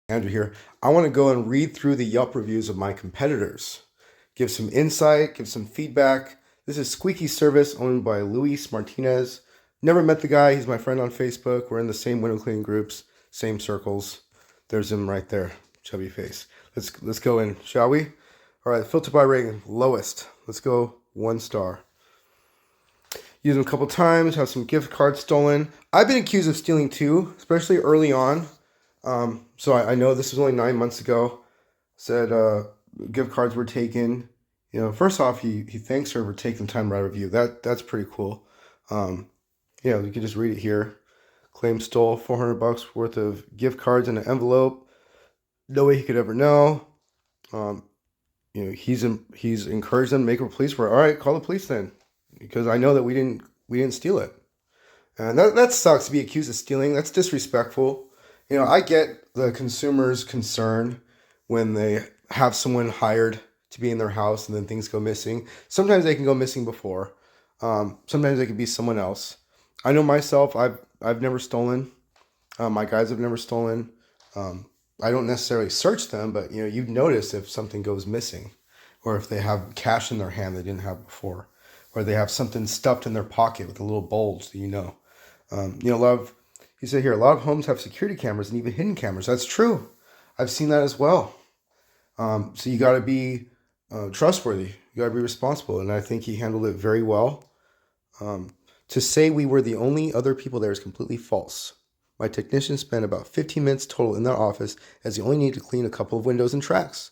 Andrew here. I want to go and read through the Yelp reviews of my competitors, give some insight, give some feedback. This is Squeaky Service, owned by Luis Martinez. Never met the guy. He's my friend on Facebook. We're in the same window cleaning groups, same circles. There's him right there, chubby face. Let's go in, shall we? All right, filter by rating, lowest. Let's go 1 star. Used them a couple times. Have some gift cards stolen. I've been accused of stealing too, especially early on. So I know this was only 9 months ago. Said gift cards were taken. First off, he thanks her for taking the time to write a review. That's pretty cool. You can just read it here. Claim stole $400 worth of gift cards in an envelope. No way he could ever know. He's encouraged them to make a police report. All right, call the police then, because I know that we didn't steal it, and that sucks to be accused of stealing. That's disrespectful. I get the consumer's concern when they have someone hired to be in their house and then things go missing. Sometimes they can go missing before. Sometimes they could be someone else. I know myself. I've never stolen. My guys have never stolen. I don't necessarily search them, but you'd notice if something goes missing, or if they have cash in their hand they didn't have before, or they have something stuffed in their pocket with a little bulge that a lot of. He said here, a lot of homes have security cameras and even hidden cameras. That's true. I've seen that as well. So you got to be trustworthy. You got to be responsible. And I think he handled it very well. To say we were the only other people there is completely false. My technician spent about 15 minutes total in their office, as he only needed to clean a couple of windows and tracks.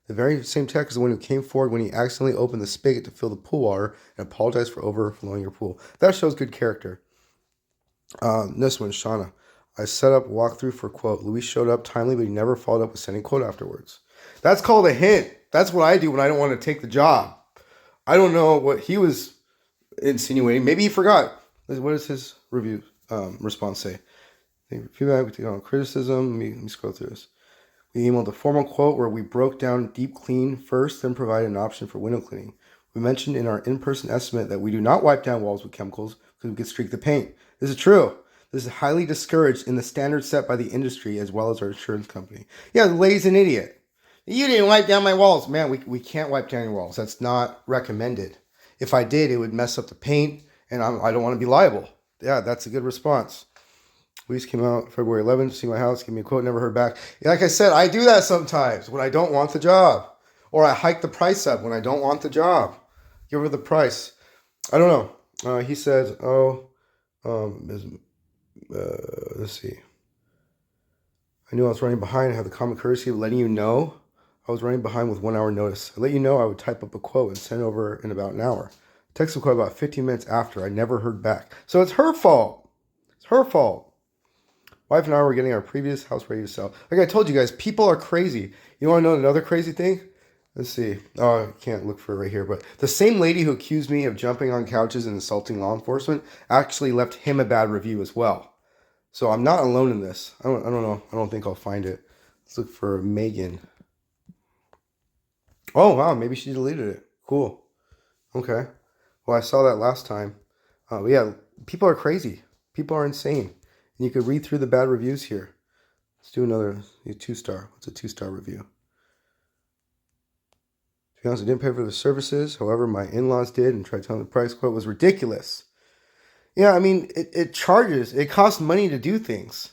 The very same tech is the one who came forward when he accidentally opened the spigot to fill the pool water and apologized for overflowing your pool. That shows good character. This one, Shauna. I set up walkthrough for quote. Luis showed up timely, but he never followed up with sending quote afterwards. That's called a hint. That's what I do when I don't want to take the job. I don't know what he was insinuating. Maybe he forgot. What does his review response say? Feedback, criticism. Let me scroll through this. We emailed a formal quote where we broke down deep clean first, then provided an option for window cleaning. We mentioned in our in-person estimate that we do not wipe down walls with chemicals because we could streak the paint. This is true. This is highly discouraged in the standards set by the industry as well as our insurance company. Yeah, the lady's an idiot. You didn't wipe down my walls. Man, we can't wipe down your walls. That's not recommended. If I did, it would mess up the paint, and I don't want to be liable. Yeah, that's a good response. Luis came out February 11th to see my house, give me a quote, never heard back. Yeah, like I said, I do that sometimes when I don't want the job. Or I hike the price up when I don't want the job. Give her the price. I don't know. He says, let's see. I knew I was running behind. I had the common courtesy of letting you know I was running behind with 1 hour notice. I let you know I would type up a quote and send it over in about an hour. Text the quote about 15 minutes after. I never heard back. So it's her fault. It's her fault. Wife and I were getting our previous house ready to sell. Like I told you guys, people are crazy. You want to know another crazy thing? Let's see. Oh, I can't look for it right here. But the same lady who accused me of jumping on couches and insulting law enforcement actually left him a bad review as well. So I'm not alone in this. I don't know. I don't think I'll find it. Let's look for Megan. Oh, wow. Maybe she deleted it. Cool. Okay. Well, I saw that last time. But yeah, people are crazy. People are insane. And you could read through the bad reviews here. Let's do another 2-star. What's a 2-star review? To be honest, I didn't pay for the services. However, my in-laws did and tried telling the price quote was ridiculous. Yeah, I mean, it charges. It costs money to do things.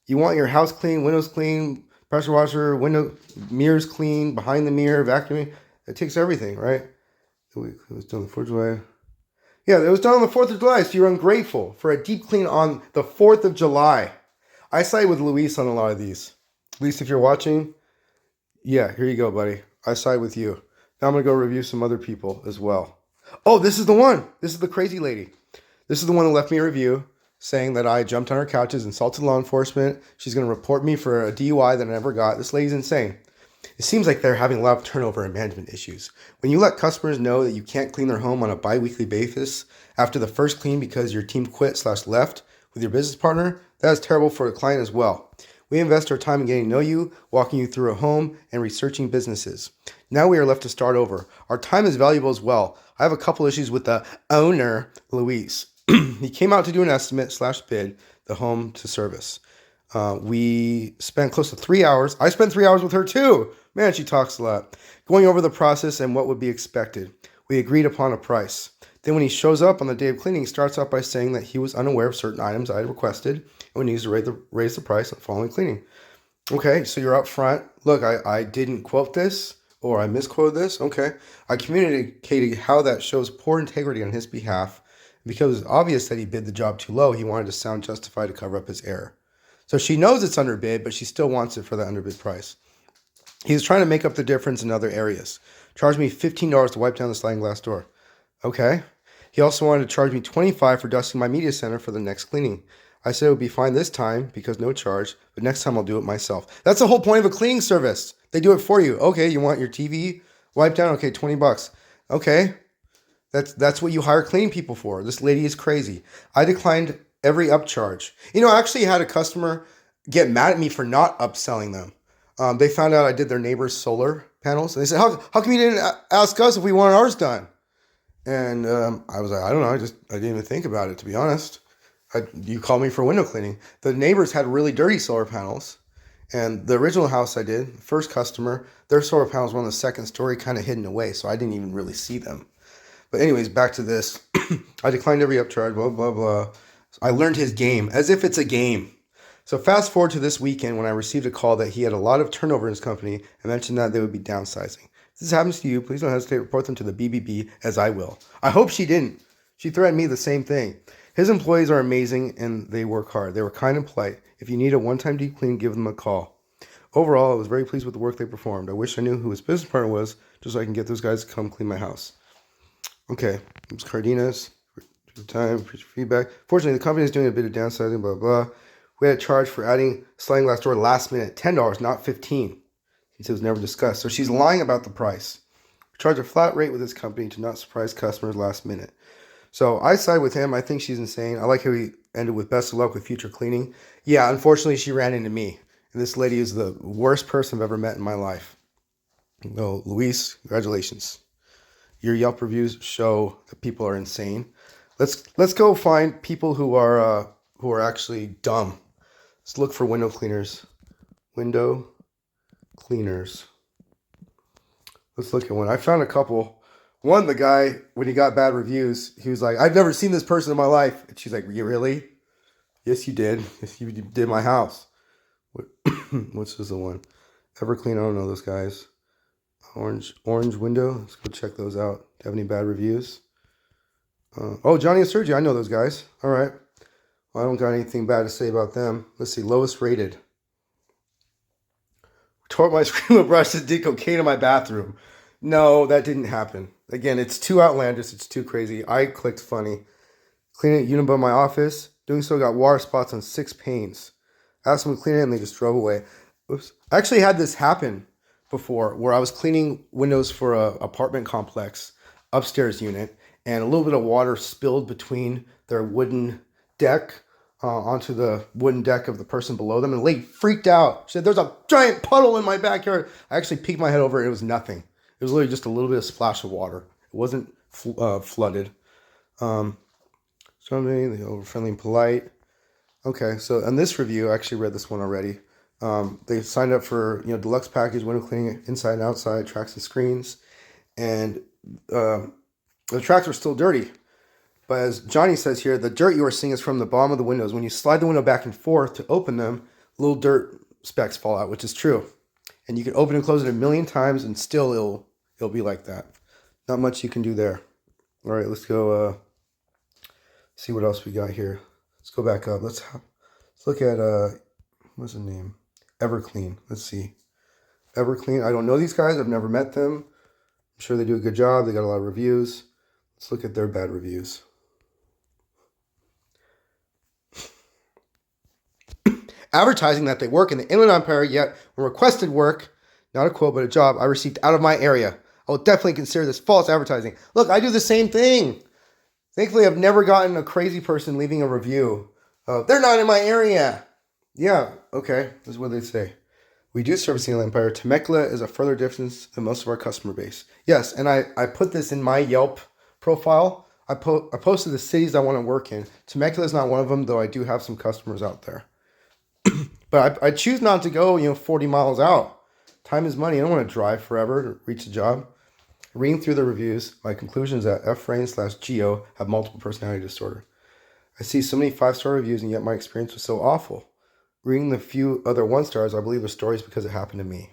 You want your house clean, windows clean, pressure washer, window mirrors clean, behind the mirror, vacuuming. It takes everything, right? It was done on the 4th of July. Yeah, it was done on the 4th of July, so you're ungrateful for a deep clean on the 4th of July. I side with Luis on a lot of these. Luis, if you're watching, yeah, here you go, buddy. I side with you. Now I'm going to go review some other people as well. Oh, this is the one. This is the crazy lady. This is the one who left me a review saying that I jumped on her couches, insulted law enforcement. She's going to report me for a DUI that I never got. This lady's insane. It seems like they're having a lot of turnover and management issues. When you let customers know that you can't clean their home on a bi-weekly basis after the first clean because your team quit/left with your business partner, that is terrible for the client as well. We invest our time in getting to know you, walking you through a home, and researching businesses. Now we are left to start over. Our time is valuable as well. I have a couple issues with the owner, Luis. He came out to do an estimate/bid the home to service. We spent close to 3 hours. I spent 3 hours with her too. Man, she talks a lot. Going over the process and what would be expected. We agreed upon a price. Then when he shows up on the day of cleaning, he starts off by saying that he was unaware of certain items I had requested and we needs to raise the price on following cleaning. Okay, so you're up front. Look, I didn't quote this or I misquoted this. Okay. I communicated how that shows poor integrity on his behalf. Because it's obvious that he bid the job too low, he wanted to sound justified to cover up his error. So she knows it's underbid, but she still wants it for the underbid price. He's trying to make up the difference in other areas. Charged me $15 to wipe down the sliding glass door. Okay. He also wanted to charge me $25 for dusting my media center for the next cleaning. I said it would be fine this time because no charge, but next time I'll do it myself. That's the whole point of a cleaning service. They do it for you. Okay, you want your TV wiped down? Okay, $20. Okay. That's what you hire cleaning people for. This lady is crazy. I declined every upcharge. I actually had a customer get mad at me for not upselling them. They found out I did their neighbor's solar panels. And they said, how come you didn't ask us if we wanted ours done? And I was like, I don't know. I didn't even think about it, to be honest. You called me for window cleaning. The neighbors had really dirty solar panels. And the original house I did, first customer, their solar panels were on the second story, kind of hidden away. So I didn't even really see them. But anyways, back to this. I declined every upcharge, blah, blah, blah. I learned his game, as if it's a game. So fast forward to this weekend when I received a call that he had a lot of turnover in his company and mentioned that they would be downsizing. If this happens to you, please don't hesitate to report them to the BBB, as I will. I hope she didn't. She threatened me the same thing. His employees are amazing and they work hard. They were kind and polite. If you need a one-time deep clean, give them a call. Overall, I was very pleased with the work they performed. I wish I knew who his business partner was just so I can get those guys to come clean my house. Okay, it was Cardenas. Time for feedback. Fortunately, the company is doing a bit of downsizing, blah, blah. We had a charge for adding sliding glass door last minute, $10, not $15. Since it was never discussed. So she's lying about the price. We charge a flat rate with this company to not surprise customers last minute. So I side with him. I think she's insane. I like how he ended with best of luck with future cleaning. Yeah, unfortunately, she ran into me. And this lady is the worst person I've ever met in my life. No, Luis, congratulations. Your Yelp reviews show that people are insane. Let's go find people who are actually dumb. Let's look for window cleaners. Window cleaners. Let's look at one. I found a couple. One, the guy, when he got bad reviews, he was like, I've never seen this person in my life. And she's like, you really? Yes, you did. Yes, you did my house. What's this one? Everclean, I don't know those guys. Orange window. Let's go check those out. Do you have any bad reviews? Johnny and Sergio. I know those guys. All right. Well, I don't got anything bad to say about them. Let's see. Lowest rated. Tore my screen with brushes, did cocaine in my bathroom. No, that didn't happen. Again, it's too outlandish. It's too crazy. I clicked funny. Cleaning it Unibud my office. Doing so got water spots on 6 panes. Asked them to clean it and they just drove away. Oops. I actually had this happen before where I was cleaning windows for a apartment complex upstairs unit and a little bit of water spilled between their wooden deck onto the wooden deck of the person below them, and the lady freaked out. She said, there's a giant puddle in my backyard. I actually peeked my head over and it was nothing. It was literally just a little bit of splash of water. It wasn't flooded. Something, they over friendly and polite. Okay, so in this review, I actually read this one already. They signed up for deluxe package, window cleaning inside and outside, tracks and screens, and the tracks were still dirty. But as Johnny says here, the dirt you are seeing is from the bottom of the windows. When you slide the window back and forth to open them, little dirt specks fall out, which is true. And you can open and close it a million times, and still it'll be like that. Not much you can do there. All right, let's go see what else we got here. Let's go back up. Let's look at what's the name? Everclean. Let's see. Everclean. I don't know these guys. I've never met them. I'm sure they do a good job. They got a lot of reviews. Let's look at their bad reviews. Advertising that they work in the Inland Empire, yet when requested work, not a quote, but a job I received out of my area. I will definitely consider this false advertising. Look, I do the same thing. Thankfully, I've never gotten a crazy person leaving a review. They're not in my area. Yeah, okay. This is what they say. We do service the Inland Empire. Temecula is a further distance than most of our customer base. Yes, and I put this in my Yelp profile. I posted the cities I want to work in. Temecula is not one of them, though I do have some customers out there. But I choose not to go, 40 miles out. Time is money. I don't want to drive forever to reach a job. Reading through the reviews, my conclusion is that F-Rain/Geo have multiple personality disorder. I see so many 5-star reviews, and yet my experience was so awful. Reading the few other 1-stars, I believe the stories because it happened to me.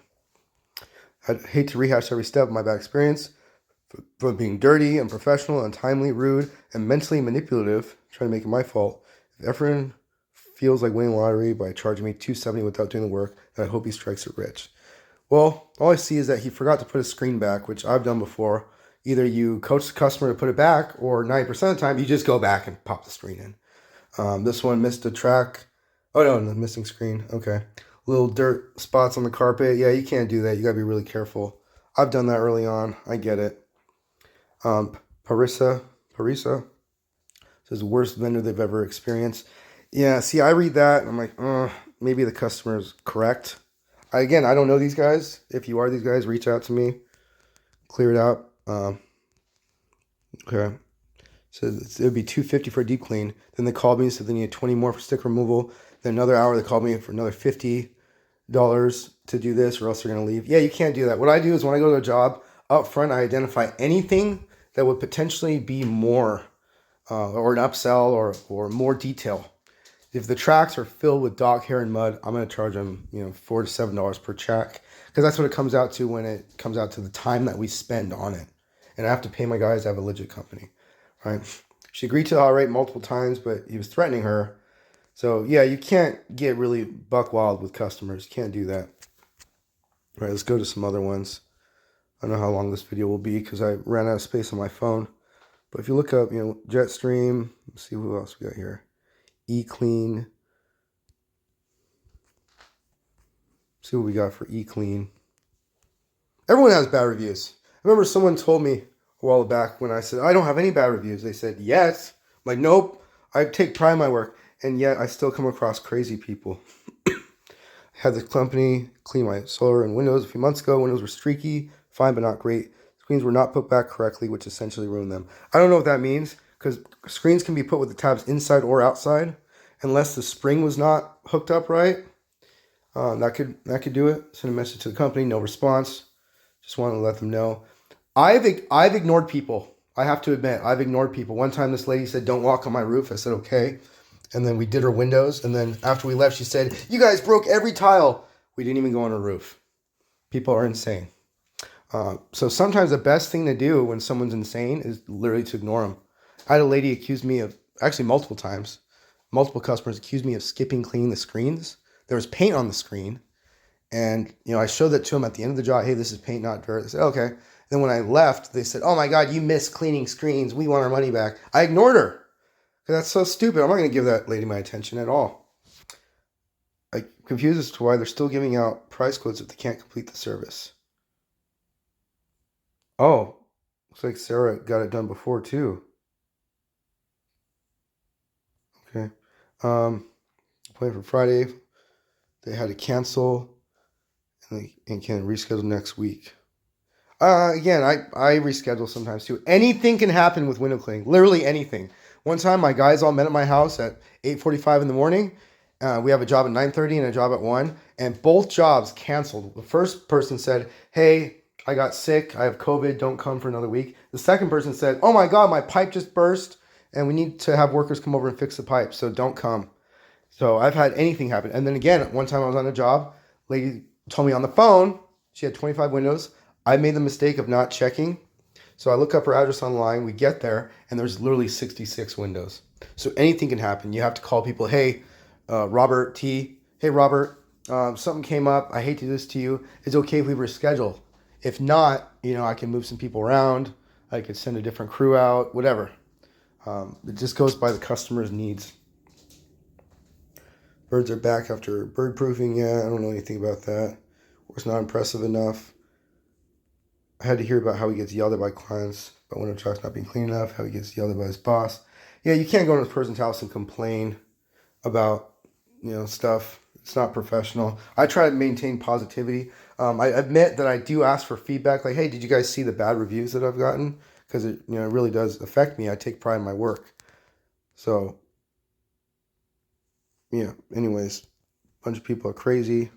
I'd hate to rehash every step of my bad experience, from being dirty, unprofessional, untimely, rude, and mentally manipulative, trying to make it my fault. If Efren feels like winning the lottery by charging me $270 without doing the work, then I hope he strikes it rich. Well, all I see is that he forgot to put his screen back, which I've done before. Either you coach the customer to put it back, or 90% of the time, you just go back and pop the screen in. This one missed a track. Oh, no, missing screen. Okay. Little dirt spots on the carpet. Yeah, you can't do that. You got to be really careful. I've done that early on. I get it. Parisa says worst vendor they've ever experienced. Yeah, see, I read that and I'm like, maybe the customer's correct. I don't know these guys. If you are these guys, reach out to me. Clear it out. Okay. So it would be $250 for a deep clean. Then they called me, said they needed 20 more for stick removal. Then another hour, they called me for another $50 to do this, or else they're going to leave. Yeah, you can't do that. What I do is when I go to a job, up front, I identify anything that would potentially be more, or an upsell, or more detail. If the tracks are filled with dog hair and mud, I'm going to charge them, $4 to $7 per track, because that's what it comes out to when it comes out to the time that we spend on it. And I have to pay my guys to have a legit company, right? She agreed to the rate multiple times, but he was threatening her. So yeah, you can't get really buck wild with customers. You can't do that. All right, let's go to some other ones. I don't know how long this video will be because I ran out of space on my phone. But if you look up, Jetstream, let's see who else we got here. eClean. See what we got for eClean. Everyone has bad reviews. I remember someone told me a while back when I said, I don't have any bad reviews. They said, yes. I'm like, nope. I take pride in my work. And yet I still come across crazy people. I had the company clean my solar and windows a few months ago. Windows were streaky, fine but not great. Screens were not put back correctly, which essentially ruined them. I don't know what that means, because screens can be put with the tabs inside or outside, unless the spring was not hooked up right. That could do it. Send a message to the company, no response. Just wanted to let them know. I've ignored people. I have to admit, I've ignored people. One time this lady said, don't walk on my roof. I said, okay. And then we did her windows. And then after we left, she said, you guys broke every tile. We didn't even go on her roof. People are insane. So sometimes the best thing to do when someone's insane is literally to ignore them. I had a lady accuse me of, actually multiple times, multiple customers accused me of skipping cleaning the screens. There was paint on the screen. And, I showed that to them at the end of the job. Hey, this is paint, not dirt. They said, okay. Then when I left, they said, oh my God, you missed cleaning screens. We want our money back. I ignored her. Because that's so stupid. I'm not going to give that lady my attention at all. I'm confused as to why they're still giving out price quotes if they can't complete the service. Oh, looks like Sarah got it done before too. Okay. Plan for Friday. They had to cancel and can reschedule next week. Again, I reschedule sometimes too. Anything can happen with window cleaning. Literally anything. One time, my guys all met at my house at 8:45 in the morning. We have a job at 9:30 and a job at 1, and both jobs canceled. The first person said, hey, I got sick. I have COVID. Don't come for another week. The second person said, oh my God, my pipe just burst, and we need to have workers come over and fix the pipe, so don't come. So I've had anything happen. And then again, one time I was on a job, lady told me on the phone, she had 25 windows. I made the mistake of not checking. So I look up her address online. We get there, and there's literally 66 windows. So anything can happen. You have to call people. Hey, Robert T. Hey, Robert, something came up. I hate to do this to you. It's okay if we reschedule. If not, I can move some people around. I could send a different crew out, whatever. It just goes by the customer's needs. Birds are back after bird proofing. Yeah, I don't know anything about that. Was not impressive enough. I had to hear about how he gets yelled at by clients about window trucks not being clean enough, how he gets yelled at by his boss. Yeah, you can't go to this person's house and complain about, stuff. It's not professional. I try to maintain positivity. I admit that I do ask for feedback, like, hey, did you guys see the bad reviews that I've gotten? Because it, it really does affect me. I take pride in my work. So, yeah, anyways, bunch of people are crazy.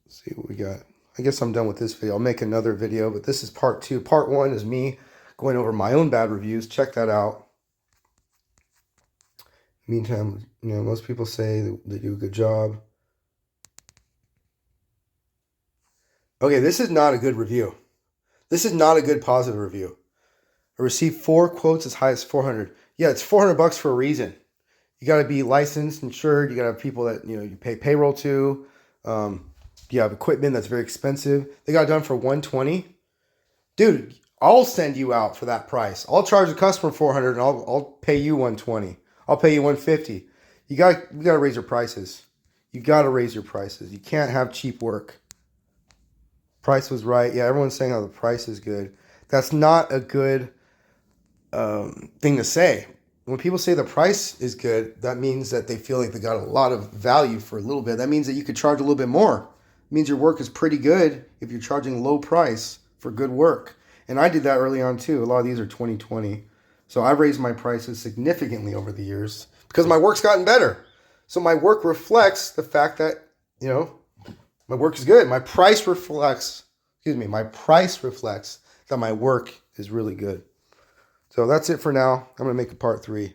Let's see what we got. I guess I'm done with this video. I'll make another video, but this is part 2. Part 1 is me going over my own bad reviews. Check that out. Meantime, most people say they do a good job. Okay, this is not a good review. This is not a good positive review. I received 4 quotes as high as 400. Yeah, it's $400 for a reason. You got to be licensed, insured. You got to have people that you pay payroll to. You have equipment that's very expensive. They got it done for $120. Dude, I'll send you out for that price. I'll charge the customer $400 and I'll pay you $120. I'll pay you $150. You got to raise your prices. You got to raise your prices. You can't have cheap work. Price was right. Yeah, everyone's saying how the price is good. That's not a good thing to say. When people say the price is good, that means that they feel like they got a lot of value for a little bit. That means that you could charge a little bit more. It means your work is pretty good if you're charging low price for good work. And I did that early on too. A lot of these are 2020. So I've raised my prices significantly over the years because my work's gotten better. So my work reflects the fact that, my work is good. My price reflects that my work is really good. So that's it for now. I'm going to make a part 3.